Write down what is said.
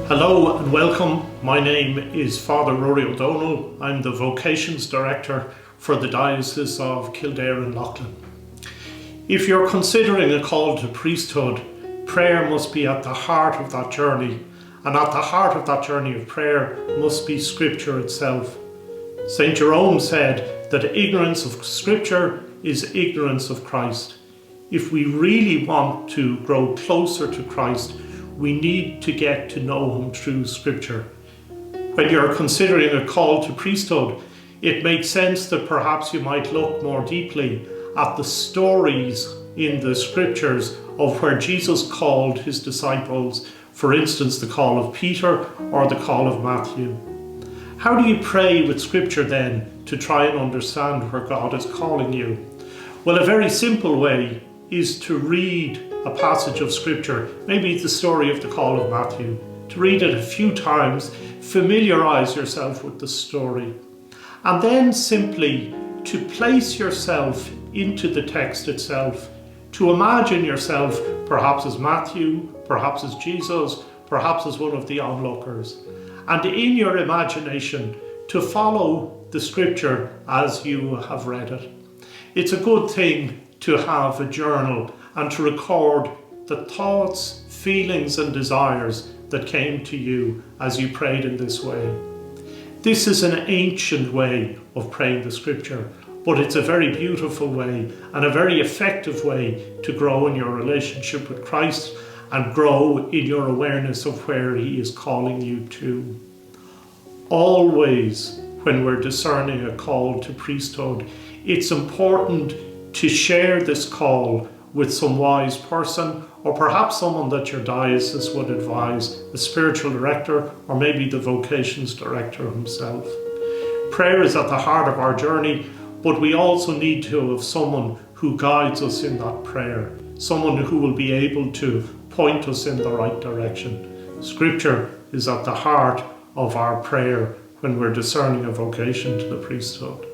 Hello and welcome. My name is Father Ruairi O'Donnell. I'm the Vocations Director for the Diocese of Kildare and Loughlin. If you're considering a call to priesthood, prayer must be at the heart of that journey, and at the heart of that journey of prayer must be Scripture itself. St. Jerome said that ignorance of Scripture is ignorance of Christ. If we really want to grow closer to Christ, we need to get to know Him through Scripture. When you're considering a call to priesthood, it makes sense that perhaps you might look more deeply at the stories in the Scriptures of where Jesus called His disciples, for instance, the call of Peter or the call of Matthew. How do you pray with Scripture then to try and understand where God is calling you? Well, a very simple way is to read a passage of Scripture, maybe the story of the call of Matthew, to read it a few times, familiarise yourself with the story, and then simply to place yourself into the text itself, to imagine yourself perhaps as Matthew, perhaps as Jesus, perhaps as one of the onlookers, and in your imagination to follow the Scripture as you have read it. It's a good thing to have a journal and to record the thoughts, feelings and desires that came to you as you prayed in this way. This is an ancient way of praying the Scripture, but it's a very beautiful way and a very effective way to grow in your relationship with Christ and grow in your awareness of where He is calling you to. Always, when we're discerning a call to priesthood, it's important to share this call with some wise person, or perhaps someone that your diocese would advise, the spiritual director, or maybe the vocations director himself. Prayer is at the heart of our journey, but we also need to have someone who guides us in that prayer, someone who will be able to point us in the right direction. Scripture is at the heart of our prayer when we're discerning a vocation to the priesthood.